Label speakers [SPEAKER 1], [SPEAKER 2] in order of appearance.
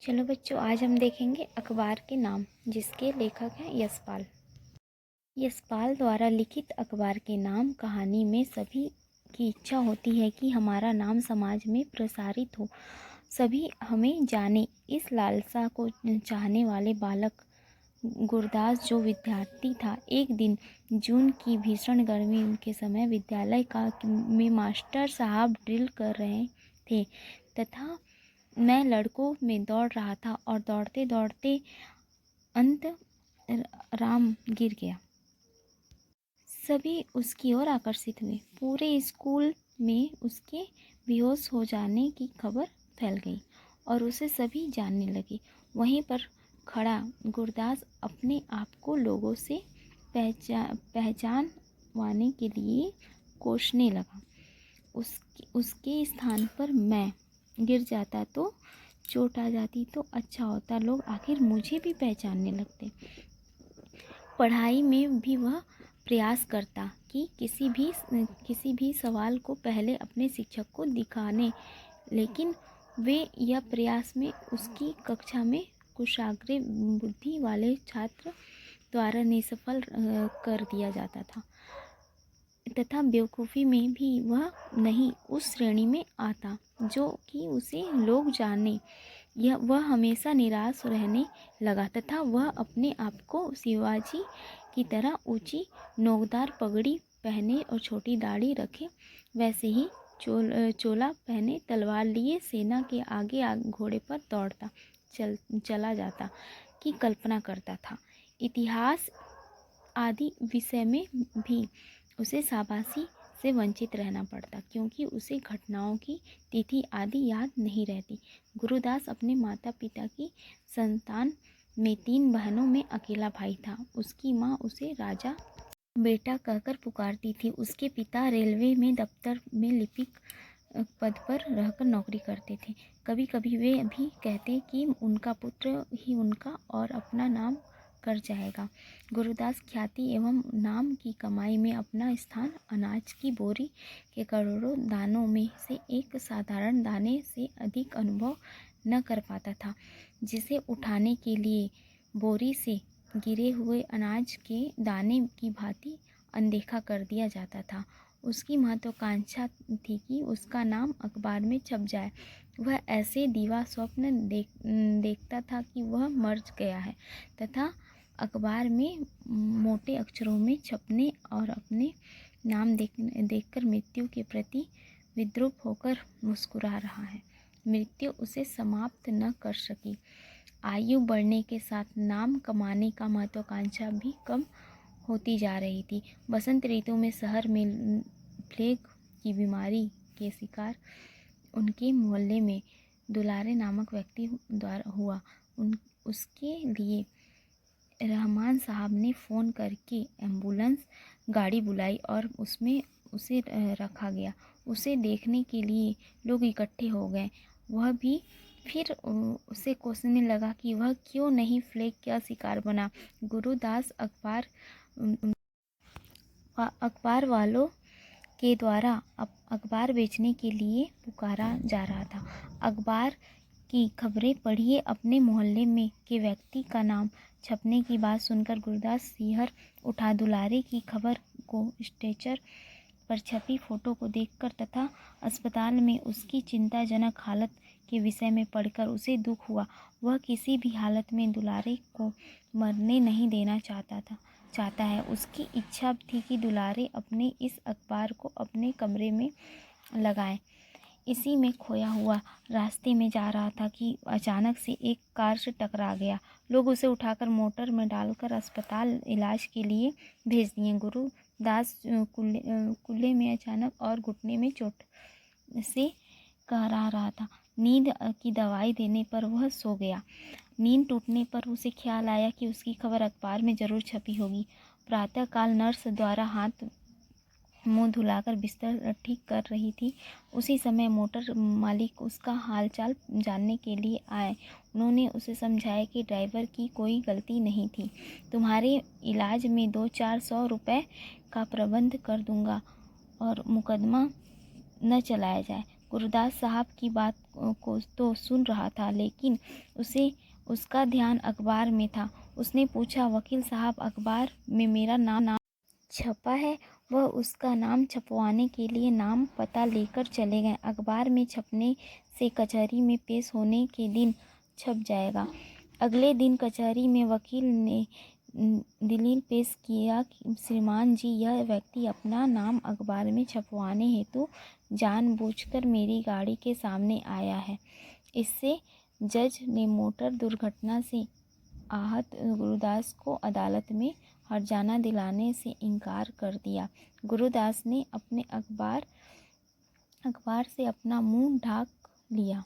[SPEAKER 1] चलो बच्चों, आज हम देखेंगे अखबार के नाम, जिसके लेखक हैं यशपाल। यशपाल द्वारा लिखित अखबार के नाम कहानी में सभी की इच्छा होती है कि हमारा नाम समाज में प्रसारित हो, सभी हमें जाने। इस लालसा को चाहने वाले बालक गुरदास, जो विद्यार्थी था, एक दिन जून की भीषण गर्मी के समय विद्यालय में मास्टर साहब ड्रिल कर रहे थे तथा मैं लड़कों में दौड़ रहा था और दौड़ते दौड़ते अंत राम गिर गया। सभी उसकी ओर आकर्षित हुए। पूरे स्कूल में उसके बेहोश हो जाने की खबर फैल गई और उसे सभी जानने लगे। वहीं पर खड़ा गुरदास अपने आप को लोगों से पहचानवाने के लिए कोसने लगा। उसके स्थान पर मैं गिर जाता तो चोट आ जाती तो अच्छा होता, लोग आखिर मुझे भी पहचानने लगते। पढ़ाई में भी वह प्रयास करता कि किसी भी सवाल को पहले अपने शिक्षक को दिखाने, लेकिन वे यह प्रयास में उसकी कक्षा में कुशाग्र बुद्धि वाले छात्र द्वारा निष्फल कर दिया जाता था तथा बेवकूफ़ी में भी वह नहीं उस श्रेणी में आता जो कि उसे लोग जाने। वह हमेशा निराश रहने लगा तथा वह अपने आप को शिवाजी की तरह ऊंची नोकदार पगड़ी पहने और छोटी दाढ़ी रखे, वैसे ही चोला पहने, तलवार लिए सेना के आगे घोड़े पर दौड़ता चला जाता की कल्पना करता था। इतिहास आदि विषय में भी उसे शाबाशी से वंचित रहना पड़ता, क्योंकि उसे घटनाओं की तिथि आदि याद नहीं रहती। गुरुदास अपने माता पिता की संतान में 3 बहनों में अकेला भाई था। उसकी माँ उसे राजा बेटा कहकर पुकारती थी। उसके पिता रेलवे में दफ्तर में लिपिक पद पर रहकर नौकरी करते थे। कभी कभी वे भी कहते कि उनका पुत्र ही उनका और अपना नाम कर जाएगा। गुरुदास ख्याति एवं नाम की कमाई में अपना स्थान अनाज की बोरी के करोड़ों दानों में से एक साधारण दाने से अधिक अनुभव न कर पाता था, जिसे उठाने के लिए बोरी से गिरे हुए अनाज के दाने की भांति अनदेखा कर दिया जाता था। उसकी महत्वाकांक्षा थी कि उसका नाम अखबार में छप जाए। वह ऐसे दीवा स्वप्न देखता था कि वह मर गया है तथा अखबार में मोटे अक्षरों में छपने और अपने नाम देखकर मृत्यु के प्रति विद्रूप होकर मुस्कुरा रहा है। मृत्यु उसे समाप्त न कर सकी। आयु बढ़ने के साथ नाम कमाने का महत्वाकांक्षा भी कम होती जा रही थी। बसंत ऋतु में शहर में प्लेग की बीमारी के शिकार उनके मोहल्ले में दुलारे नामक व्यक्ति द्वारा हुआ। उसके लिए रहमान साहब ने फ़ोन करके एम्बुलेंस गाड़ी बुलाई और उसमें उसे रखा गया। उसे देखने के लिए लोग इकट्ठे हो गए। वह भी फिर उसे कोसने लगा कि वह क्यों नहीं प्लेग का शिकार बना। गुरुदास अखबार वालों के द्वारा अखबार बेचने के लिए पुकारा जा रहा था। अखबार की खबरें पढ़िए। अपने मोहल्ले में के व्यक्ति का नाम छपने की बात सुनकर गुरदास सिहर उठा। दुलारे की खबर को स्ट्रेचर पर छपी फोटो को देखकर तथा अस्पताल में उसकी चिंताजनक हालत के विषय में पढ़कर उसे दुख हुआ। वह किसी भी हालत में दुलारे को मरने नहीं देना चाहता है। उसकी इच्छा थी कि दुलारे अपने इस अखबार को अपने कमरे में लगाए। इसी में खोया हुआ रास्ते में जा रहा था कि अचानक से एक कार से टकरा गया। लोग उसे उठाकर मोटर में डालकर अस्पताल इलाज के लिए भेज दिए। गुरुदास कुल्ले में अचानक और घुटने में चोट से कहरा रहा था। नींद की दवाई देने पर वह सो गया। नींद टूटने पर उसे ख्याल आया कि उसकी खबर अखबार में जरूर छपी होगी। प्रातःकाल नर्स द्वारा हाथ मुंह धुलाकर बिस्तर ठीक कर रही थी। उसी समय मोटर मालिक उसका हालचाल जानने के लिए आए। उन्होंने उसे समझाया कि ड्राइवर की कोई गलती नहीं थी। तुम्हारे इलाज में 200-400 रुपये का प्रबंध कर दूंगा और मुकदमा न चलाया जाए। गुरदास साहब की बात को तो सुन रहा था, लेकिन उसे उसका ध्यान अखबार में था। उसने पूछा, वकील साहब, अखबार में मेरा नाम छपा है? वह उसका नाम छपवाने के लिए नाम पता लेकर चले गए। अखबार में छपने से कचहरी में पेश होने के दिन छप जाएगा। अगले दिन कचहरी में वकील ने दलील पेश किया कि श्रीमान जी, यह व्यक्ति अपना नाम अखबार में छपवाने हेतु जानबूझकर मेरी गाड़ी के सामने आया है। इससे जज ने मोटर दुर्घटना से आहत गुरुदास को अदालत में हर्जाना दिलाने से इनकार कर दिया। गुरुदास ने अपने अखबार से अपना मुंह ढाँक लिया।